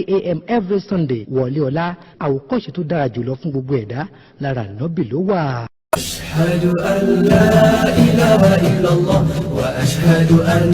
a.m. every Sunday. Wọlé ọlá àwòkọ́ṣe tó dára jùlọ fún gbogbo ẹ̀dá lára Ànábì ló wà. أشهد أن لا إله إلا الله وأشهد أن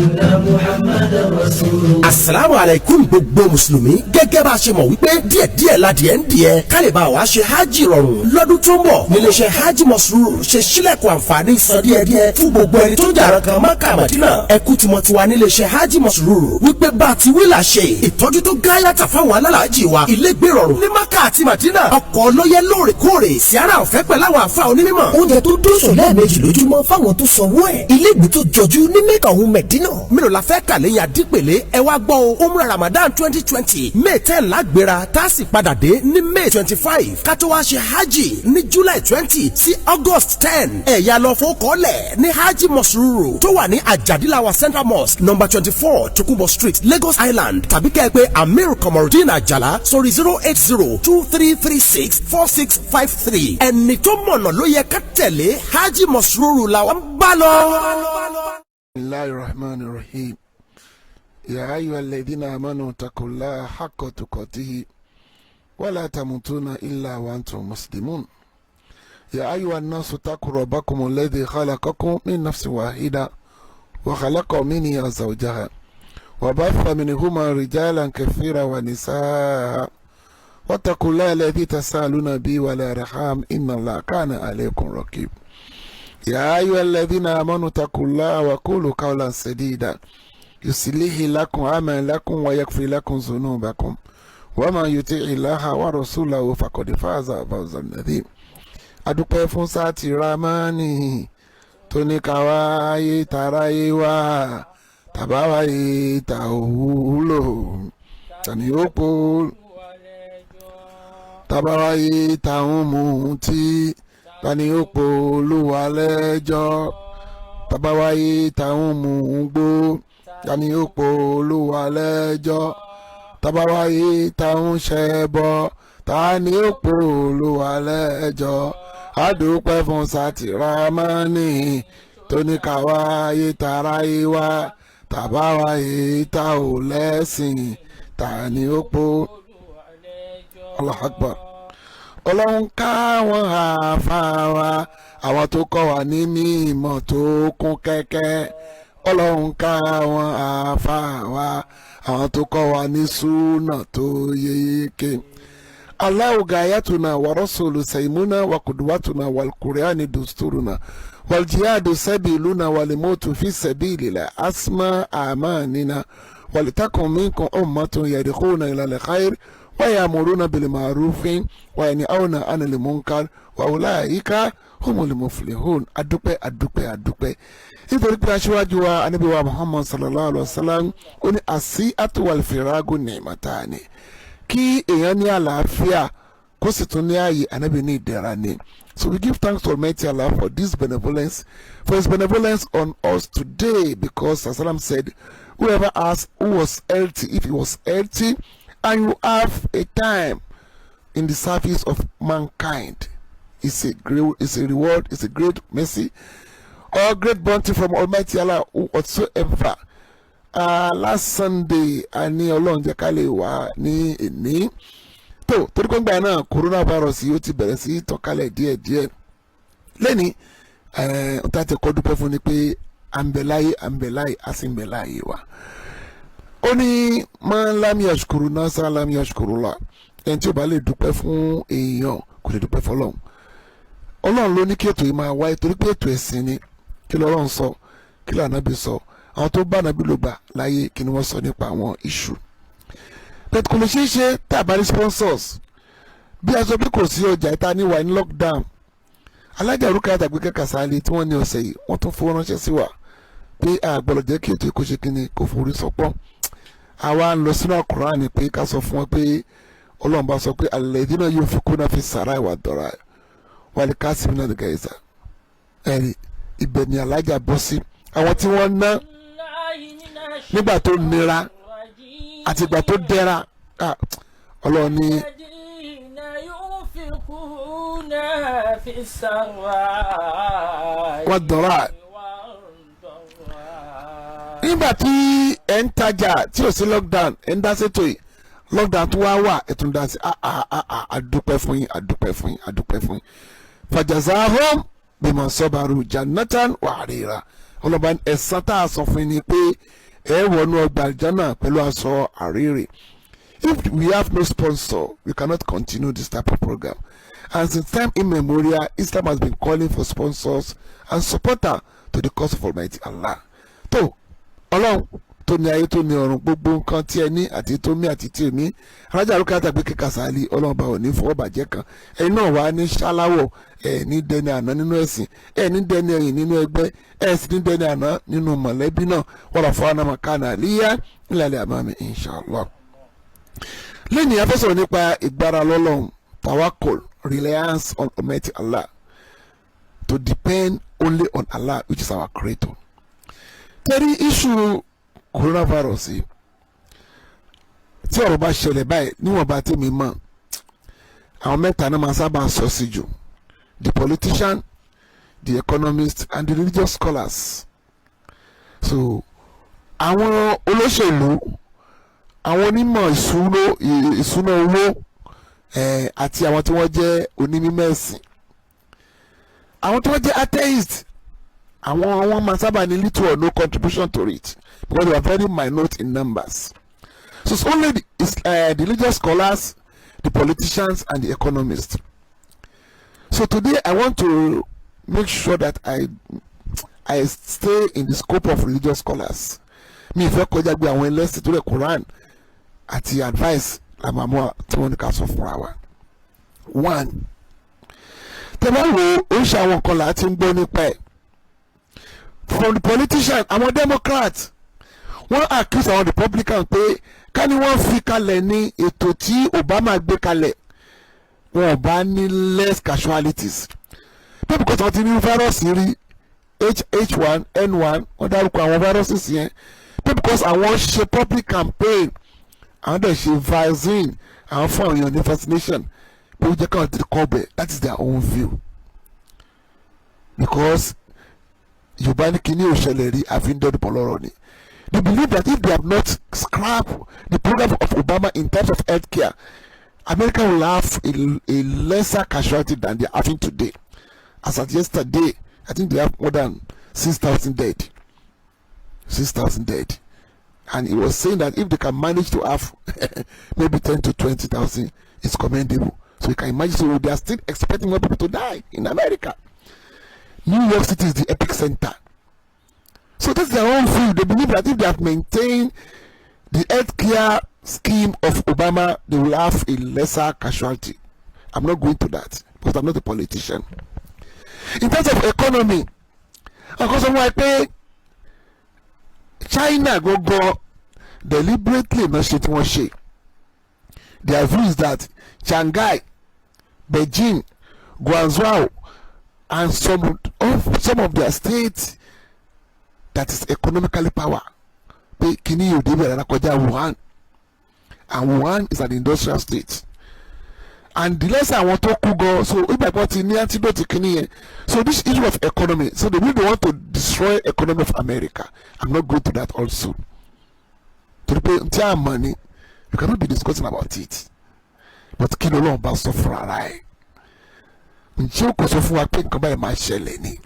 محمدا رسول الله. Assalamu alaikum gbogbo mùsùlùmí gẹ́gẹ́ bá a ṣe mọ̀ wípé díẹ̀díẹ̀ ládìẹ ń díẹ̀ ká lè bá wa ṣe hajj rọrùn lọ́dún tó ń bọ̀ níléeṣẹ́ hajj Masrur ṣe sílẹ̀kùn àǹfààní san díẹ̀díẹ̀ fún gbogbo ẹni tó jàrán kan Mákà Mádínà ẹkú tìmọ̀tiwa níléeṣẹ́ hajj Masrur wípé bá a ti wí là ṣe ìtọ́jú tó gáyàtà fáwọn alálàájì wa ilégbé rọrùn ní Mákà àti Mádínà ọkọ̀ ọlọ́yẹ lóòrèkóòrè síárà ọ̀fẹ́ pẹ̀lú àwọn àfa onímọ̀ oúnjẹ tó dóṣù lẹ́ẹ̀mejì lójúmọ́ fáwọn tó sanwó ẹ̀ ilégbé tó jọjú ní Mẹ́kà òun Mẹ̀dínà mélòó la fẹ́ kà lẹ́yìn àdìpèlé ẹ wá gbọ́ o umrah Ramadan 2020 May 10 lágbéra tá a sì padà dé ní May 25 ká tó wá ṣe hajj ní July 20 sí August 10 ẹ̀yà lọ fowókọ́lẹ̀ ní hajj Masrur tó wà ní Ajadilawa Central Mosque number 24 Tokunbo Street Lagos Island tàbí kẹ́ ẹ pé Amir Komorudin Ajala sórí 08023364653 ẹni tó mọ̀nà ló yẹ ká tẹ̀lé hajj Masrur làwọn bá lọ. Bismillahir Rahmanir Rahim. Ya ayyuhal ladhina amanu taqullaha haqqa tuqatih wa la tamutunna illa wa antum muslimun. Ya ayyuhan nasu taqu rabbakum alladhi khalaqakum min nafsin wahida wa khalaqa minha zawjaha wa batha minhuma rijalan kathiran wa nisaa wattaqullaha alladhi tasaaluna bihi wal arham inna Allaha kana alaykum raqib. يا أيها الذين آمنوا اتقوا الله وقولوا قولا سديدا يصلح لكم أعمالكم ويغفر لكم ذنوبكم وما يطع الله ورسوله فقد فاز فوزا عظيما. adúpẹ́ fún sáàtì ramani tó ní ká wáyé taráyé wá tàbá wáyé ta òwúlò tani ó pò tàbá wáyé ta ń mú tí tani ó po Olúwa lẹ́jọ́ tàbá wáyé táwọn mú un gbó tani ó po Olúwa lẹ́jọ́ tàbá wáyé táwọn ṣẹbọ tani ó po Olúwa lẹ́jọ́ adúpẹ́ fún sáàtì ramani tó ní ká wáyé taráyé wá tàbá wáyé tá ò lẹ́sìn tani ó po Allahu Akbar. Ọlọ́run káwọn àáfàá wa àwọn tó kọ́ wa ní mímọ̀ tó kún kẹ́kẹ́ Ọlọ́run káwọn àáfàá wa àwọn tó kọ́ wa ní súnà tó yéké. Allahu gayatuna wa rasulu saymuna wa qudwatuna wal qur'ani dusturuna wal jihadu sabiluna wal mautu fi sabilillah asma amanina wal takum minkum ummatun yadkhuluna ila al khair ويأمرون بالمعروف وينهون عن المنكر وأولئك هم المفلحون. adúpẹ́ adúpẹ́ adúpẹ́ nítorí pé aṣíwájú wa Ànábì wa Muhammad sallallahu alaihi wasallam ó ní as-si'atu wal-firagu ni'matani kí èèyàn ní àlàáfíà kó sì tún ní ààyè Ànábì ní ìdẹ̀ra ni. So we give thanks to Almighty Allah for this benevolence, for His benevolence on us today, because as Salam said, whoever asked who was healthy, if he was healthy and you have a time in the service of mankind, it's a reward, it's a great mercy or great bounty from Almighty Allah whatsoever. Last Sunday a ní Ọlọ́run jẹ́ ká lè wà ní ìní tó torí pé ńgbà náà coronavirus yìí ó ti bẹ̀rẹ̀ sí tọ̀kálẹ̀ díẹ̀díẹ̀ lẹ́ni ọ̀tá ti kọ́ dúpẹ́ fún ni pé à ń bẹ láyé a sì ń bẹ láyé wa. Ó ní man lam yashkuru nasa lam yashkuru Allah, ẹni tí ó bá lè dúpẹ́ fún èèyàn kò lè dúpẹ́ fọlọ́run. Ọlọ́run ló ní kí ètò yìí máa wáyé torí pé ètò ẹ̀sìn ni. Kí l'Ọlọ́run sọ, kí l'Ànábì sọ, àwọn tó bá Ànábì ló gbà láyé kí ni wọ́n sọ nípa àwọn issue. But kò lè ṣeé ṣe tá a bá rí sponsors bí a sọ pé kò sí ọjà ìta ní wà ní lockdown. Alájà Rukayat Àgbékẹ́ Kàsálí tí wọ́n ní ọ̀sẹ̀ yìí wọ́n tún fowó ránṣẹ́ sí wa pé àgbọ̀lọ̀ jẹ́ kí ètò ìkó ṣe kíni kò forí sọpọ́. Àwa ń lọ sínú Al-Qur'an pé ká sọ fún wọn pé Ọlọ́run bá sọ pé alladhina yunfiquna fi sarai wa darai wal kasimina al-ghayza. Ẹ̀rí ibẹ̀ ni alájà bọ́ sí àwọn tí wọ́n ná nígbà tó nira àti ìgbà tó dẹ́ra. Ọlọ́run ní wọ́n dọ̀rọ̀ nígbà tí ẹ̀ ń tajà tí ò sí lockdown ẹ̀ ń dá sétò yìí lockdown tó wá wà ẹ tún dá sí àdúpẹ́ fún yín àdúpẹ́ fún yín àdúpẹ́ fún yín fajazahum bima sabaru jannatan wa harira ọlọ́ba ẹ̀san tá a sọ fún yín ni pé ẹ wọnú ọgbà àlùjánnà pẹ̀lú aṣọ àrírè. If we have no sponsor, we cannot continue this type of program. And since time immemorial, Islam has been calling for sponsors and supporter to the cause of Almighty Allah. Tó Ọlọ́run tó ní ayé tó ní ọ̀run gbogbo nǹkan tí ẹ ní àti tó mí àti tí èmi rájà lókè àtàgbé kíkà sáálí Ọlọ́run bá ò ní fọwọ́ bàjẹ́ kan ẹ̀yin náà wà ní ṣáláwọ̀ ẹ̀ ní dẹni àná nínú ẹ̀sìn ẹ̀ ní dẹni ẹ̀yìn nínú ẹgbẹ́ ẹ̀ sì ní dẹni àná nínú mọ̀lẹ́bí náà wọ́n rà fún anamọ̀kánà àlíyá nílẹ̀ àmàmì inshallah. Lẹ́yìn a fẹ́ sọ̀rọ̀ nípa ìgbára lọ́lọ́run tawakkul reliance on Almighty Allah to depend only on Allah which is our creator. Tẹ́rí issue coronavirus yìí tí ọ̀rọ̀ bá ṣẹlẹ̀ báyìí níwọ̀n bá tèmi mọ̀ àwọn mẹ́ta náà máa sábà sọ sí jù the politician, the economist and the religious scholars. So àwọn olóṣèlú àwọn onímọ̀ ìṣúná owó àti àwọn tí wọ́n jẹ́ onímọ̀ ẹ̀sìn àwọn tí wọ́n jẹ́ atheist àwọn máa sábà ní little or no contribution to it because they are very minute in numbers. So it's only the religious scholars, the politicians and the economists. So today I want to make sure that I stay in the scope of religious scholars. Mi fẹ́ kọjá gbé àwọn ẹlẹ́sìn tó lè Quran àti advice làmàmú tí wọ́n ní ká sọ fúnra wa. One, tẹ́lẹ̀ wo oríṣi àwọn kan là á ti ń gbọ́ nípa ẹ̀. From the politician, àwọn Democrats wọ́n accuse àwọn Republican pé ká ní wọ́n fi kalẹ̀ ní ètò tí Obama gbé kalẹ̀ wọn ò bá ní less casualties. Pé because wọ́n ti ní virus rí H1N1 wọ́n dárúkọ àwọn viruses yẹn. Pé because àwọn ṣe public campaign àwọn dẹ̀ ṣe vaccine àwọn fún àwọn èèyàn ní vaccination pé ó jẹ́ káwọn ti kọ́ bẹ̀ that is their own view because Yorùbá ní kíní òṣèlè rí àfi ń dọ́dún pọ̀ lọ́rọ̀ ni. They believe that if they have not scrapped the program of Obama in terms of healthcare, America will have a lesser casualty than they are having today. As at yesterday, I think they have more than 6,000 dead. 6,000 dead. And he was saying that if they can manage to have maybe 10 to 20,000, it's commendable. So you can imagine, so they are still expecting more people to die in America. New York City is the epicenter. So that's their own view. They believe that if they have maintained the healthcare scheme of Obama, they will have a lesser casualty. I'm not going to that because I'm not a politician. In terms of economy, because of what I pay, China go deliberately not shit one shit. Their view is that Shanghai, Beijing, Guangzhou, and some of their states that is economically power. Wuhan, and Wuhan is an industrial state. And the less I want to go, so if I got in the antidote, so this issue of economy, so they really want to destroy economy of America. I'm not going to that also. To pay entire money, you cannot be discussing about it. But kí ló lọ́n bá sọ fún ara ẹ̀. Ǹjẹ́ o kò sọ fún wa pé nǹkan báyìí máa ṣẹlẹ̀ ni?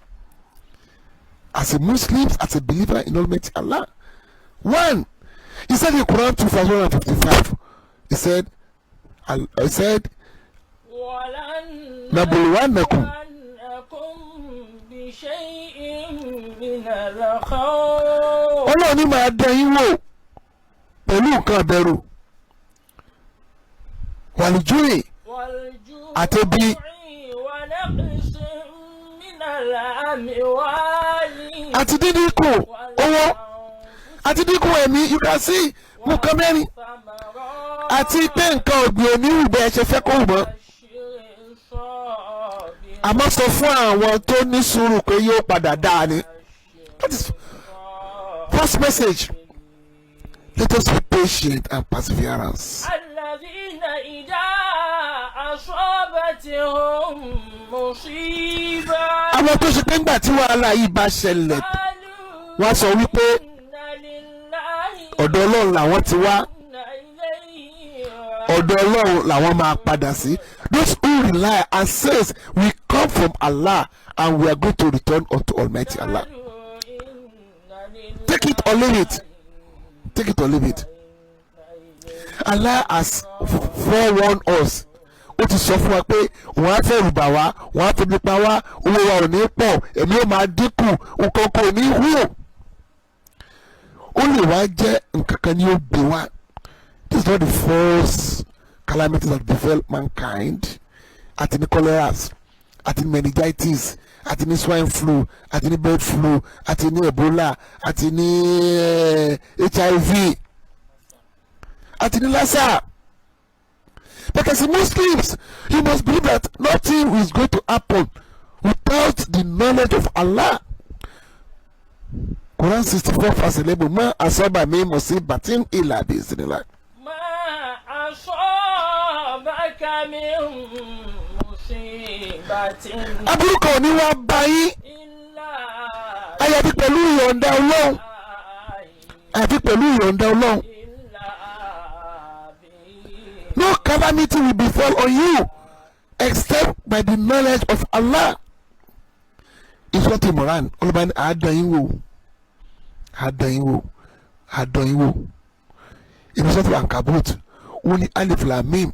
As a Muslim, as a believer in Almighty Allah. One, he said in Quran 2:155, he said, نَبْلُوَنَّكُمْ Ọlọ́run ní máa dán yín wò pẹ̀lú nǹkan àbẹ̀rù wàlújúrì àti bí àti dídínkù owó àti dínkù ẹ̀mí you can see nǹkan mẹ́rin àti pé nǹkan ọ̀gbìn oníwù bẹ́ẹ̀ ṣe fẹ́ kó wù mọ́. Àmọ́ sọ fún àwọn tó ní sùúrù pé yóò padà dáa ni. That is first message. Let us be patient and perseverance. Àwọn tó ṣe pé ńgbà tí wàhálà yìí bá ṣẹlẹ̀ wọ́n sọ wípé ọ̀dọ̀ Ọlọ́run làwọn ti wá ọ̀dọ̀ Ọlọ́run làwọn máa padà sí. Those who rely and says we come from Allah and we are going to return unto Almighty Allah. Take it or leave it. Take it or leave it. Allah has forewarned us. Ó ti sọ fún wa pé wọ́n á fẹ́ rùbà wá, wọ́n á fi nípa wá, owó wa ò ní pọ̀, ẹ̀mí ó máa dínkù, nǹkan kò ní hù. Ó lè wá jẹ́ nǹkan kan ní ó gbé wá. This is not the first calamity that befell mankind. Àti ní cholera, àti ní meningitis, àti ní swine flu, àti ní bird flu, àti ní Ebola, àti ní HIV, àti ní Lassa. But as Muslims, you must believe that nothing is going to happen without the knowledge of Allah. Quran 64 verse 11. Ma asaba min musibatin illa bi iznillah. Ma asabaka min musibatin Aburú kan ò ní wá bá yín illa àyàfi pẹ̀lú ìyọ̀ǹda Ọlọ́run. Àyàfi pẹ̀lú ìyọ̀ǹda Ọlọ́run. No calamity will befall on you except by the knowledge of Allah. It's not Imran. Olùbáni àádọ́yìnwó. Àádọ́yìnwó. Àádọ́yìnwó. Ìbísọ́tò Ankabut. Wọ́n ní Alif Lam Mim.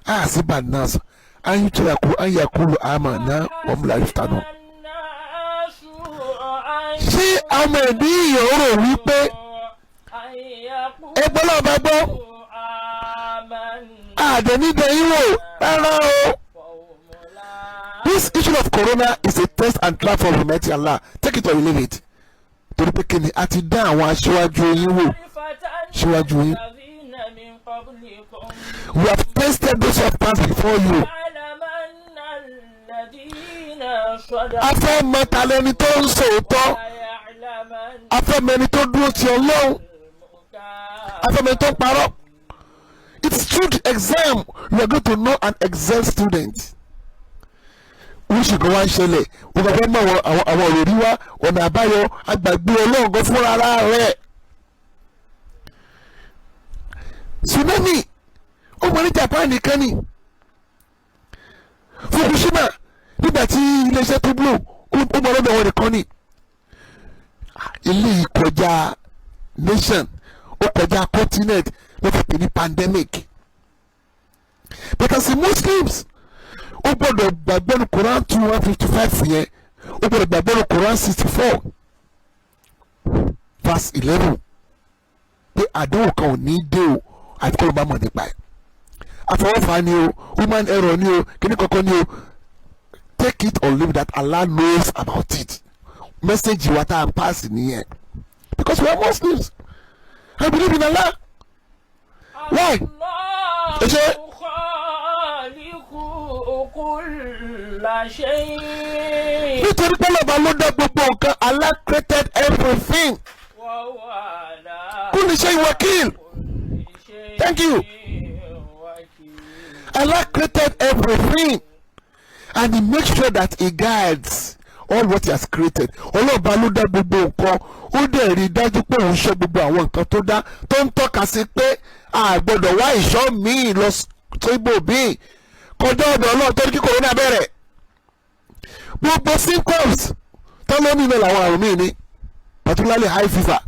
Àṣìbà náà. Ayútúrakú ayakulu amana wọ́n múlá ìfútanù. Ṣé àwọn ènìyàn rò wípé ẹgbẹ́ náà bá gbọ́? Àdẹ̀nídẹ̀ẹ́wò rárá o. This issue of corona is a test and trial for Almighty Allah. Take it or you leave it. Torí pé kíni a ti dá àwọn aṣíwájú yín wò. Aṣíwájú yín. We have tested those who have passed before you. A fẹ́ mọ talẹ́ni tó ń sòótọ́. A fẹ́ mọ ẹni tó dúró ti Ọlọ́run. A fẹ́ mọ ẹni tó ń parọ́. It's through the exam you are going to know an excel student. Oríṣi kan wá ń ṣẹlẹ̀, wọ́n bá fẹ́ mọ àwọn òròrí wá, ọ̀nà àbáyọ, àgbàgbé Ọlọ́run gan fúnra rẹ̀. Tsunami, ó mọ ní Japan nìkan ni. Fukushima, nígbà tí iléeṣẹ́ tó blow, ó mọ lọ́dọ̀ wọn nìkan ni. Ilé ìkọjá nation, ó kọjá continent. Wọ́n fi pè ní pandemic. But as a Muslims, ó gbọ́dọ̀ gbàgbọ́ ní Quran 2:155 yẹn, ó gbọ́dọ̀ gbàgbọ́ ní Quran 64 verse 11 pé àdéhùn kan ò ní dé o àti kọ́ ló bá mọ̀ nípa ẹ̀. Àfọwọ́fà ni o, human error ni o, kíní kankan ni o. Take it or leave that, Allah knows about it. Message wa tá à ń pass nìyẹn. Because we are Muslims. I believe in Allah. Why? Nítorí pé lọ́ba ló dá gbogbo nǹkan. Allah created everything. Kulli shay wakil. Thank you. Allah created everything and He makes sure that He guides all what He has created. Ọlọ́ba ló dá gbogbo nǹkan. Ó dẹ̀ rí dájú pé òun ṣe gbogbo àwọn nǹkan tó dá, tó ń tọ́ka sí pé a gbọ́dọ̀ wá ìṣọ́ míì lọ sí ibòmíì kọjá ọ̀dọ̀ Ọlọ́run tó ní kí corona bẹ̀rẹ̀. Gbogbo symptoms tó ló ní ìmọ̀ làwọn àrùn míì ní, particularly high fever.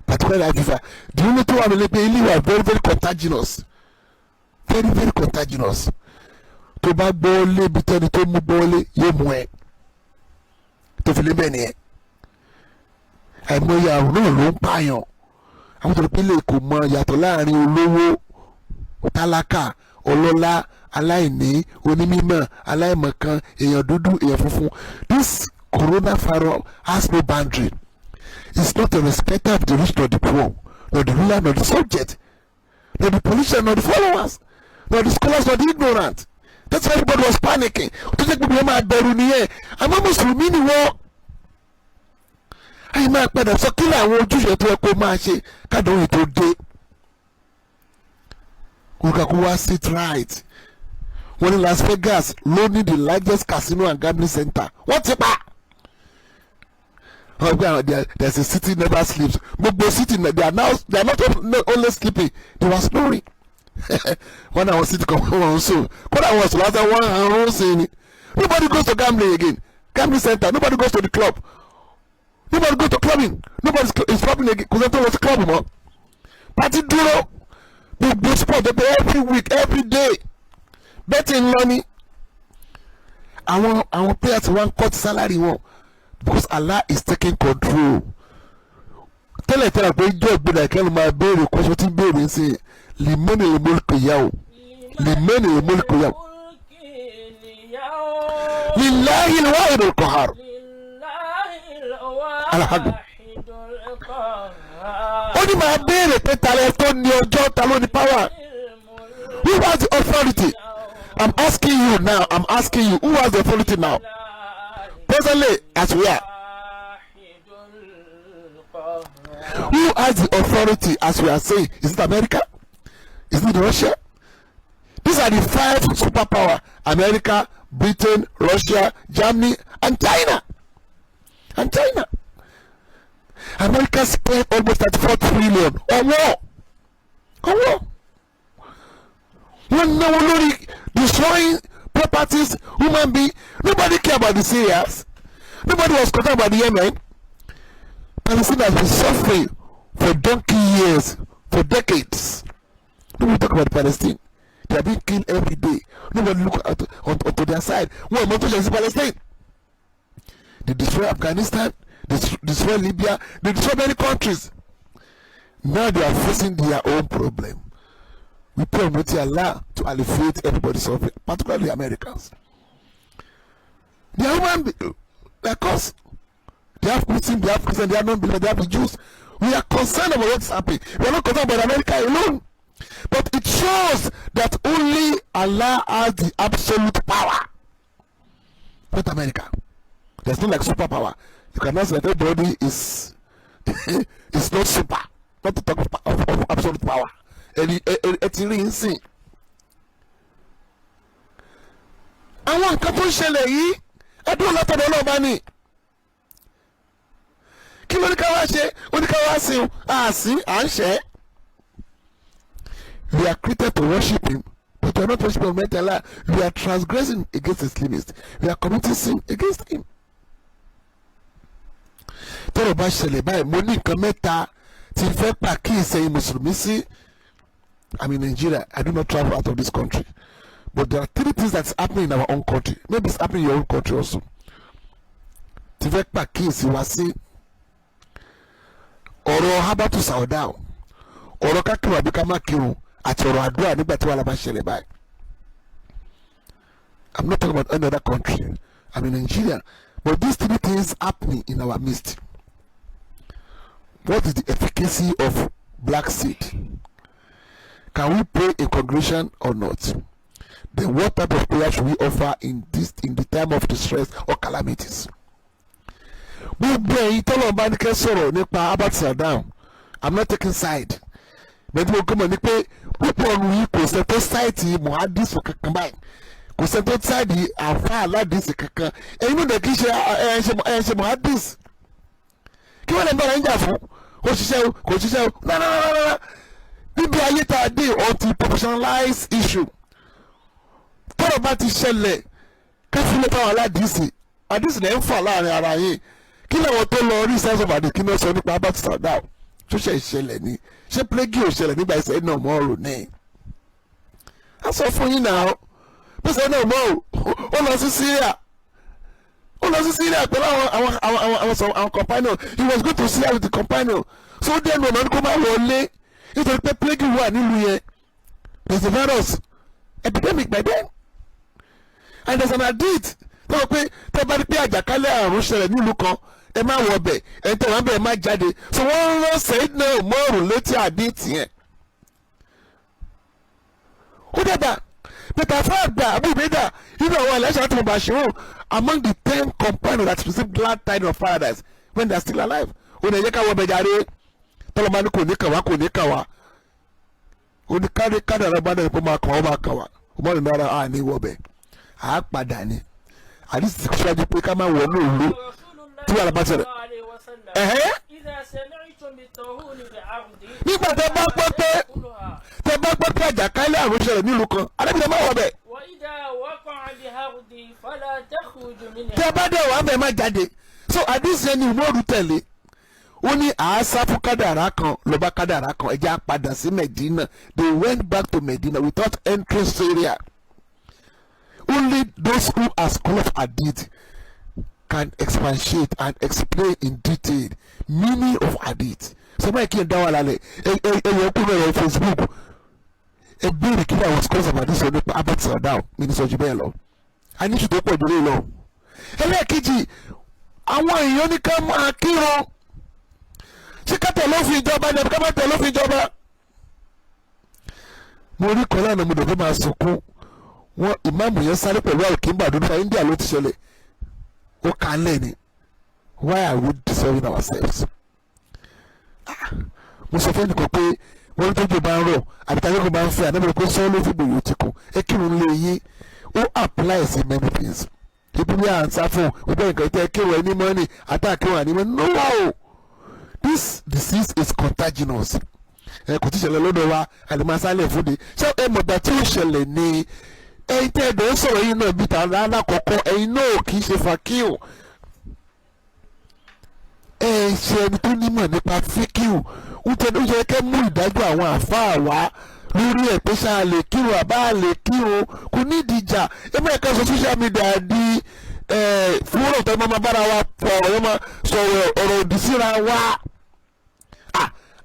The only thing wà lórí pé ilé wa very very contagious, very contagious. Tó bá gbọ́ lébi tẹ́ni tó mú bọ́ọ̀lé yóò mú ẹ tó fi lé bẹ́ẹ̀ nìyẹn. Àìmọye àrùn náà ló ń pààyàn. Àwọn tó ń pínlẹ̀ kò mọ yàtọ̀ láàrin olówó, tálákà, ọlọ́lá, aláìní, onímímọ̀, aláìmọ̀kan, èèyàn dúdú, èèyàn funfun. This coronavirus has no boundary. It's not a respecter of the rich nor the poor, nor the ruler nor the subject, nor the politician nor the followers, nor the scholars nor the ignorant. That's why everybody was panicking. Tó jẹ́ gbogbo ọmọ àgbẹ̀rù nìyẹn. Àmọ́ Mùsùlùmí ni wọ́n. Ayé máa padà sọ kí làwọn ojúṣe tó yẹ kó máa ṣe kádùn ètò dé. Olùkàkú wá sit right. Wọ́n ní Las Vegas ló ní the largest casino and gambling center. Wọ́n ti pa. There's a city never sleeps. Gbogbo city they are not only sleeping, they were snoring. When I was sitting on so, when I was last one and saying nobody goes to gambling again. Gambling center, nobody goes to the club. Nobody goes to clubbing. Nobody is clubbing again because I was a club more. Party duro, big sport every week, every day. Betting money. I want players one cut salary one because Allah is taking control. Tell a pé job be like my baby question tin baby say limoni le mulku yaw limoni le mulku yaw lillahi alwahid alqahar alhaq oni my baby pé tale tó ní ọjọ́ ta ló ní power. Who has the authority? I'm asking you now, who has the authority now? Presently, as we are. Who has the authority as we are saying? Is it America? Is it Russia? These are the 5 superpower: America, Britain, Russia, Germany, and China. America spent almost 34 trillion or more. When no one destroying properties, human being, nobody care about the Syrians. Nobody was concerned about the Yemen. Palestine has been suffering for donkey years, for decades. Nobody talk about Palestine. They are being killed every day. Nobody look onto their side. Well, not just Palestine. They destroy Afghanistan, they destroy Libya, they destroy many countries. Now they are facing their own problem. We pray Almighty Allah to alleviate everybody's suffering, particularly Americans. They are human beings. Like us. They have Muslims, they have Christians, they have non-believers, they have the Jews. We are concerned about what's happening. We are not concerned about America alone. But it shows that only Allah has the absolute power. Not America. There's no like superpower. You cannot say that everybody is not super. Not to talk of absolute power. It's really insane. Àwọn nǹkan tó ń ṣẹlẹ̀ yìí ẹdún látọ̀dọ̀ ọlọ́ọ̀bá ni kí ló ní ká wá ṣe ó ní ká wá sìn àsìn à ń ṣẹ́. We are created to worship him, but we are not worshiping Almighty Allah. We are transgressing against his limits. We are committing sin against him. Tọ́rọ̀ bá ṣẹlẹ̀ báyìí mo ní nǹkan mẹ́ta tí n fẹ́ pa kí ìsẹ̀yìn mùsùlùmí sí. I'm in Nigeria. I do not travel out of this country. But there are 3 things that's happening in our own country. Maybe it's happening in your own country also. Tí fẹ́ pa kí ìsìn wá sí ọ̀rọ̀ habatu sauda ọ̀rọ̀ kákìrò àbí ká má kírun àti ọ̀rọ̀ àdúrà nígbà tí wàhálà bá ṣẹlẹ̀ báyìí. I'm not talking about any other country. I'm in Nigeria. But these 3 things happening in our midst. What is the efficacy of black seed? Can we pray a congregation or not? Then what type of prayer should we offer in the time of distress or calamities? Gbogbo ẹ̀yin tọ́lọ̀ bá ní kẹ́ sọ̀rọ̀ nípa Albert Sadam. I'm not taking side. Mẹ́tí mo gbọ́mọ̀ ní pé púpọ̀ ọ̀run yìí kò sẹ́ tó sáìtì muhadis kankan báyìí. Kò sẹ́ tó sáìtì àfa aládìsí kankan. Ẹ̀yin ló dẹ̀ kí ṣe muhadis. Kí wọ́n lè bá ẹ̀yin jà fún? Ó ṣiṣẹ́ o, kò ṣiṣẹ́ o. No. Níbi ayé tá a dé until professionalize issue. Tọ́rọ̀ bá ti ṣẹlẹ̀ káfílẹ̀ fáwọn aládìsí. Àdìsí lẹ́ ń fà láàrin ara yìí. Kí làwọn tó lọ rí science of àdìsí kí ló sọ nípa Albert Sadam? Tó ṣe ìṣẹ̀lẹ̀ ni. Ṣé plague ò ṣẹlẹ̀ nígbà ìṣẹ̀lẹ̀ náà mọ́ ọ̀rọ̀ ní? A sọ fún yín náà. Pèsè náà mọ́ ó lọ sí Syria. Pẹ̀lú àwọn companion. He was going to Syria with the companion. So ó dẹ́nu ọ̀nà ní kó má wọlé. Nítorí pé plague wà nílùú yẹn. There's a virus epidemic by then. And there's an hadith. Tọ́wọ́ pé tẹ́ bá rí pé àjàkálẹ̀ àrùn ṣẹlẹ̀ nílùú kan ẹ má wọ ọbẹ̀ ẹ̀ tẹ́ wọ́n bẹ̀ ẹ má jáde. So wọ́n rán Sayyidina Umaru létí hadith yẹn. Ó dàgbà Peter Fagba Abu Ubaidah nínú àwọn ẹlẹ́ṣẹ̀ àti Mubashirun among the 10 companions that received glad tidings of paradise when they are still alive. Ó ní ẹ̀yẹ́ ká wọ ọbẹ̀ jáde. Tọ́lọ́mọ ní kò ní kàwá. Ó ní kárí àrà bá dẹ̀ pé máa kàn wá. Ọmọ rẹ̀ náírà á ní wọ́bẹ̀. À á padà ní. Àdìsí ti ṣáájú pé ká máa wọ̀ ní òru tí wàhálà bá ṣẹlẹ̀. وسلم ẹ̀hẹ́ إذا سمعتم بالطاعون بعرض nígbà tẹ́ bá gbọ́ pé àjàkálẹ̀ àrùn ṣẹlẹ̀ nílùú kan alábìnrin máa wọ̀ bẹ̀ وإذا وقع بحرض فلا تخرج منها. tẹ́ bá dẹ̀ wà bẹ̀ má jáde. So àdìsẹ́ ni Umaru tẹ̀lé ó ní àásá fún kádàrá kan lọ́ba kádàrá kan ẹja padà sí Medina. They went back to Medina without entering Syria. Only those who are school of hadith can expatiate and explain in detail meaning of hadith. Sọ́mọ́ ẹ̀kí ẹ̀ dá wà lálẹ́ ẹ̀yẹ kú lọ́rọ̀ Facebook ẹ béèrè kí àwọn scholars of hadith sọ nípa Abad Sadao mi ní sọ́jú bẹ́ẹ̀ lọ. A ní ṣùgbọ́n pọ̀ ìdúró lọ. Ẹlẹ́ẹ̀kejì àwọn èèyàn ní ká máa kírun ṣé ká tẹ̀ lófin ìjọba ní ká má tẹ̀ lófin ìjọba. Mo rí kan lánàá mo dọ̀fẹ́ máa sunkún wọn ìmáàmù yẹn sáré pẹ̀lú àlùkìmbà dúdú fún India ló ti ṣẹlẹ̀ ó kà á lẹ́ni. Why are we disturbing ourselves? Mo sọ fún ẹnìkan pé wọ́n tó jò bá ń rọ̀ àbí tàbí kò bá ń fẹ́ ànábìrì pé sọ́ọ́ ló fi gbòòrò ti kù ẹ kírun lé yín ó apply sí many things. Ibi bí à ń sá fún ọgbẹ́ nǹkan tẹ́ kírun ẹni mọ́ni àtàkírun ànímọ́ no, this disease is contagious. Kò tí ṣẹlẹ̀ lọ́dọ̀ wa àlùmọ́sálẹ̀ fúnde ṣé ẹ mọ̀gbà tí ó ṣẹlẹ̀ ni ẹ̀yin tẹ́ ẹ̀dọ̀ ń sọ̀rọ̀ yín náà bí ta alákọ̀ọ́kọ́ ẹ̀yin náà kì í ṣe fàkíù ẹ̀ ṣe ẹni tó nímọ̀ nípa fíkíù ó yẹ kẹ́ mú ìdájọ́ àwọn àfáà wá lórí ẹ̀ pé ṣáà lè kírun àbá lè kírun kò ní ìdíjà ẹ má ẹ̀ka sọ social media di fúnrọ̀ tó máa bára wa pọ̀ ọ̀rọ̀ máa sọ̀rọ̀ ọ̀rọ̀ òdì síra wa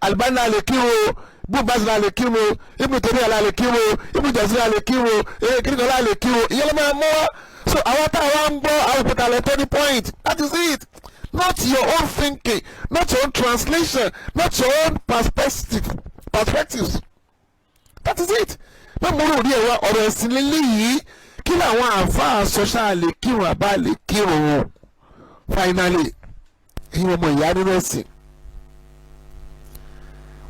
Albani lè kírun bùbáṣe la lè kírun Ibn Taymiyyah la lè kírun Ibn Jawzi la lè kírun kíríkọ̀ la lè kírun ìyẹn ló máa mú wa. So àwọn táwa ń gbọ́ àwọn òkúta lè turning point, that is it. Not your own thinking, not your own translation, not your own perspectives. That is it. Má mú rò rí ẹ̀wá ọ̀rọ̀ ẹ̀sìn lélẹ́yìí kí làwọn àáfàá sọ́ṣà lè kírun àbá lè kírun. Finally ẹ̀yin ọmọ ìyá nínú ẹ̀sìn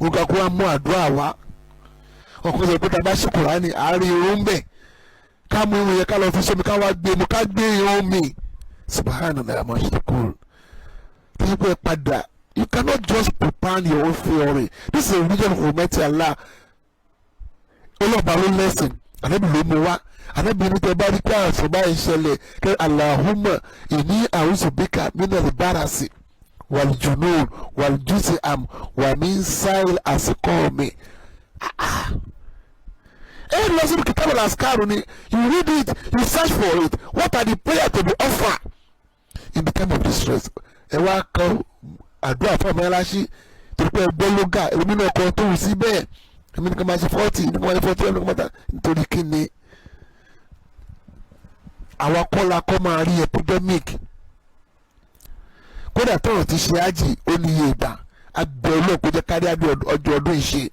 wọn kà kó wa mú àdúrà wá ọkùnrin sọ pé tá a bá ṣe Kùránì àárín irun bẹ̀ ká mú irun yẹn ká lọ fi sómi ká wá gbé mu ká gbé irun mi subhanallah àmọ́ ṣe kúrò tí pé padà you cannot just prepare your own theory. This is a religion of Almighty Allah. Ọlọ́ba ló lẹ́sìn ànábì ló mú wá ànábì ní tẹ́ bá rí pé àṣọ báyìí ṣẹlẹ̀ kẹ́ Allahumma inni a'udhu bika minal barasi waljunun waljuz'am wa min sa'il asqami. Lọ sí kitab al-azkar ni you read it, you search for it. What are the prayers to be offered in the time of distress? Ẹ wá kọ àdúrà fún ọmọ ẹláṣí torí pé ẹgbẹ́ ló ga èmi náà kọ tó wù sí bẹ́ẹ̀ èmi nìkan máa ṣe 40 nìkan máa ṣe 40 nìkan máa ta nítorí kí ni àwa kọ́la kọ́ máa rí epidemic. Kódà tọ̀rọ̀ ti ṣe ájì ó ní iye ìgbà agbẹ̀ olóòkú jẹ́ kárí ọjọ́ ọdún ìṣe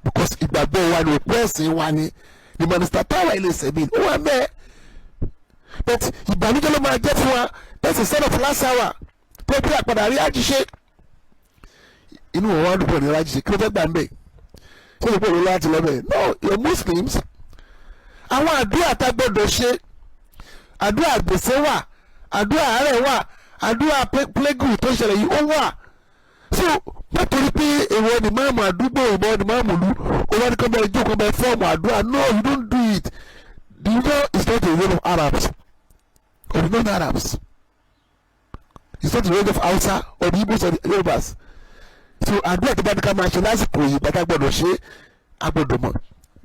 because ìgbàgbọ́ wa ni òpó ẹ̀sìn wa ni mínísítà táwa ilé ìsẹ̀mí ó wà mẹ́ẹ̀ but ìbànújẹ́ ló máa jẹ́ fún wa that's a sign of last hour pé pé àpàdà rí àjíṣe inú wọn wá dúpọ̀ ní àjíṣe kí ló fẹ́ gbà ń bẹ̀ ṣé ìpò òun láti lọ bẹ̀ no you're Muslims. Àwọn àdúrà tá gbọ́dọ̀ ṣe àdúrà gbèsè wà àdúrà àárẹ̀ wà àdúrà plague tó ṣẹlẹ̀ yìí ó wà so nítorí pé èèwọ̀ ni máàmù àdúgbò ìbọn ni máàmù lù ó wá ní kọ́ bẹ́ẹ̀ jókòó bẹ́ẹ̀ fọ́ọ̀mù àdúrà no you don't do it. Do you know it's not the way of Arabs or the non-Arabs? It's not the way of Hausa or the Igbos or the Yorubas. So àdúrà tó bá ní ká máa ṣe lásìkò yìí bàtà gbọ́dọ̀ ṣe agbọ́dọ̀ mọ̀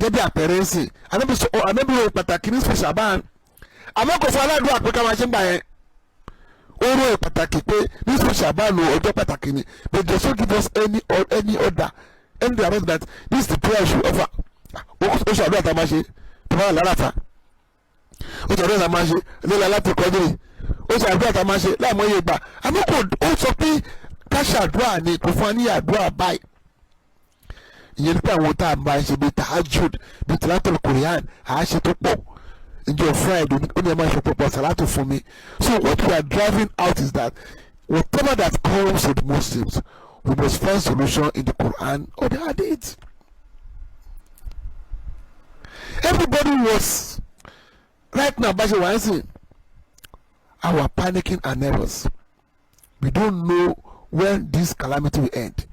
gẹ́gẹ́ àpẹẹrẹ ẹ̀sìn anábìrò pàtàkì ní sùn ṣàbán àmọ́ kò fún aládùúgbò àpẹẹrẹ máa ṣe ń gbà yẹn ó rò pàtàkì pé ní sùn ṣàbán ọjọ́ pàtàkì ni but they don't give us any order any about that this is the prayer we should offer. Ó ṣàdúrà tá a máa ṣe tó bá wà lárafa ó ṣàdúrà tá a máa ṣe nílẹ̀ alátìkọ́dé ó ṣàdúrà tá a máa ṣe láàmúyẹ gbà àmọ́ kò ó sọ pé ká ṣàdúrà ni kò fún wa ní àdúrà báyìí. Ìyẹn ní pé àwọn tá a máa ṣe bíi tahajud bíi tilatul Quran àá ṣe tó pọ̀ ìjọ Friday ó ní ẹ máa ṣe pọ̀pọ̀ sàlátù fún mi. So what we are driving out is that whatever that comes with Muslims we must find solution in the Quran or the Hadith. Everybody was right now, our panicking and nervous We don't know when this calamity will end.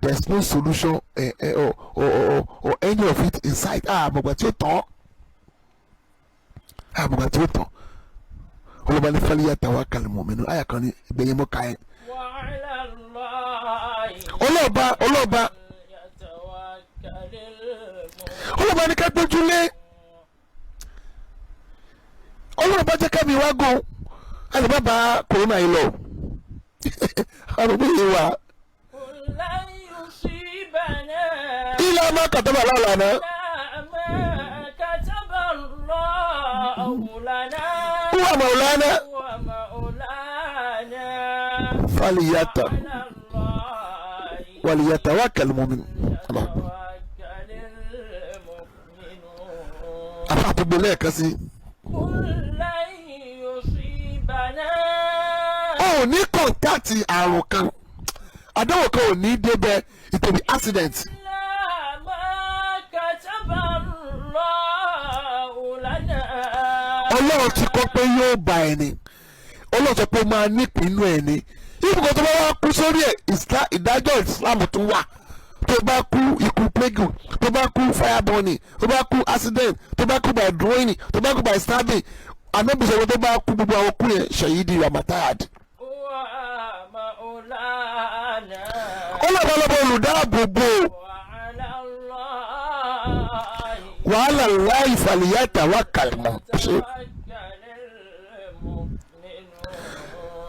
There's no solution or any of it in sight. Àmọ̀gbà tí ó tán. Olùbá ní falyatawakkal al-mu'minun. Àyà kan ní ìgbẹ̀yìn mọ́ káyẹ̀. Olùbá ní ká gbójúlé. Olùbá jẹ́ kẹ́mi wá gùn. Àlùbá bá kòrónà yìí lọ. Àlùbá yìí wà. إلا ما كتب الله لنا هو مولانا وليتوكل المؤمنون. أفعت بالله كسي أو ní kọ̀ǹtàtì àrùn kan àdánwò kan ò ní débẹ̀ it will be accident. Ọlọ́run ti kọ́ pé yóò bá ẹni, Ọlọ́run sọ pé ó máa nípinnu ẹni. Ibùkún tó bá wá kú sórí ẹ̀ ìdájọ́ Islam tó wà. Tó bá kú ikú plague, tó bá kú fire burning, tó bá kú accident, tó bá kú by drowning, tó bá kú by stabbing. Ànábì sọ pé tó bá kú gbogbo àwọn kú yẹn ṣàyídì ramatad. Ọlọ́balọ́bọ̀ olùdáàbòbò wa ala Allahi falyatawakkal al-mu'minun.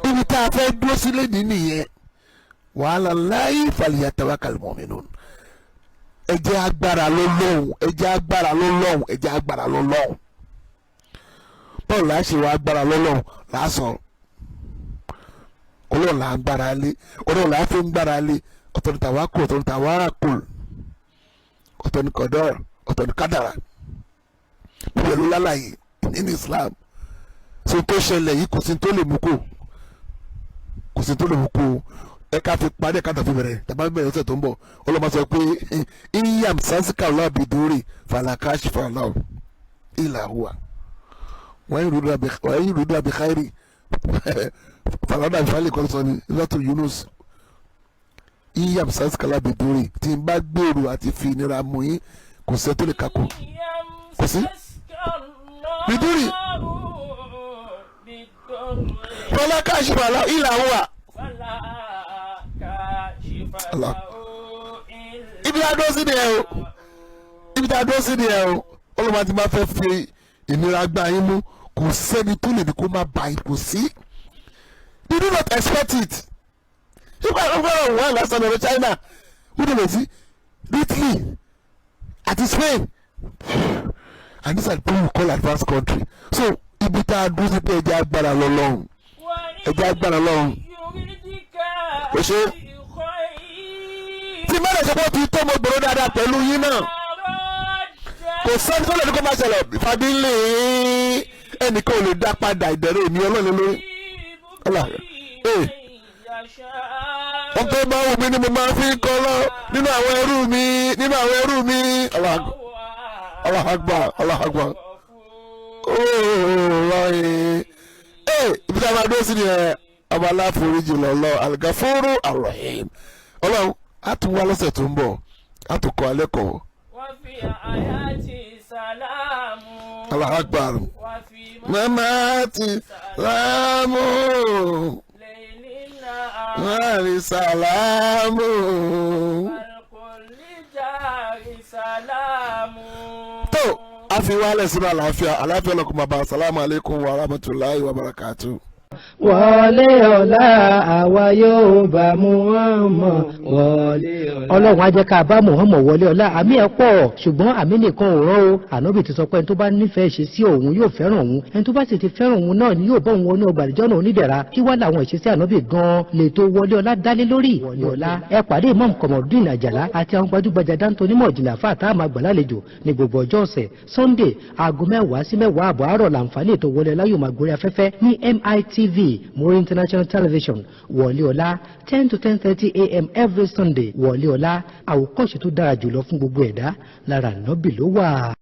Ibi tá a fẹ́ dúró sílé nìyẹn wa ala Allahi falyatawakkal al-mu'minun. Ẹ jẹ́ agbára lọ́lọ́hun, ẹ jẹ́ agbára lọ́lọ́hun, ẹ jẹ́ agbára lọ́lọ́hun. Bọ́ọ̀lù láṣẹ wa agbára lọ́lọ́hun lásán. Ọlọ́run là ń gbára lé, Ọlọ́run là ń fi ń gbára lé. Ọ̀tọ̀ ni tawakkul, ọ̀tọ̀ ni tawakkul, ọ̀tọ̀ ni qadar, ọ̀tọ̀ ni kádàrà. Gbogbo ló lálàyé nínú Islam. So tó ṣẹlẹ̀ yìí kò sí tó lè mú kó, kò sí tó lè mú kó. Ẹ ká fi parí ẹ̀ka tó fi bẹ̀rẹ̀, tàbá bẹ̀rẹ̀ ọ̀sẹ̀ tó ń bọ̀. Ọlọ́run sọ pé iyam sansika Allah biduri fala kashifa lahu illa huwa. Wa in yuridu bi khairi falada ìfàlẹ̀ kan sọ ni lọ́tò Yunus. Iyam sansika biduri tí n bá gbèrò àti fi ìnira mú yín kò sẹ́ tó lè kakò. Kò sí biduri fala kashifa lahu illa huwa. Ibi tá a dúró sí ni ẹ o, ibi tá a dúró sí ni ẹ o. Ọlọ́mọ ti máa fẹ́ fi ìnira gbá yín mú kò sẹ́ni tó lè ní kó má ba yín kò sí. You do not expect it. If I don't want last time in China, who do you see? Italy, at Spain, and these are people who call advanced country. So ibi tá a dúró sí pé ẹja agbára lọ́lọ́run, ẹja agbára lọ́run. O ṣe tí mẹ́rin ṣe pọ̀ tí tó mo gbòòrò dáadáa pẹ̀lú yín náà kò sẹ́ni tó lè ní kó máa ṣẹlẹ̀ ìfàdílé ẹnìkan ò lè dá padà ìdẹ̀rẹ̀ mi ọlọ́run lórí. Wọ́n tó máa wù mí ni mo máa fi ń kọ́ lọ nínú àwọn ẹrú mi Allahu Akbar Allahu Akbar. Ibi tí a máa dúró sí ni ẹ ọba aláforíjì lọ́lọ́ Al-Ghafuru Ar-Rahim. Ọlọ́run á tún wá lọ́sẹ̀ tó ń bọ̀ á tún kọ́ alẹ́ kọ́. Allahu Akbar. Mamati salamu wali salamu tó a fi wálẹ̀ sínú àlàáfíà lọ́kùnrin bàbá assalamu alaikum wa rahmatullahi wa barakatuh. Wọlé ọ̀la àwa yóò bá Muhammad wọlé ọ̀la. Ọlọ́run á jẹ́ ká bá Muhammad wọlé ọ̀la. Àmì ẹ̀ pọ̀ ṣùgbọ́n àmì nìkan ò rán o. Ànábì ti sọ pé ẹni tó bá nífẹ̀ẹ́ ṣe sí òun yóò fẹ́ràn òun. Ẹni tó bá sì ti fẹ́ràn òun náà ni yóò bọ́ òun wọnú ọgbà àdìjọ́ onídẹ̀ra. Kí wá làwọn ìṣesí ànábì gan-an lè tó wọlé ọ̀la dálé lórí. Wọlé ọ̀la ẹ pàdé Imam Kamaldeen Àjàlá àti àwọn gbajúgbajà dáńtó onímọ̀ ìjìnlẹ̀ àfáà tá a máa gbà lálejò ní gbogbo ọjọ́ ọ̀sẹ̀. Sunday aago 10 sí 10 àbọ̀ àárọ̀ làǹfààní ètò wọlé ọ̀la yóò máa gorí afẹ́fẹ́ ní MITV Muri International Television. Wọlé ọ̀la 10 to 10:30 a.m. every Sunday. Wọlé ọ̀la àwòkọ́ṣe tó dára jùlọ fún gbogbo ẹ̀dá lára ànábì ló wà.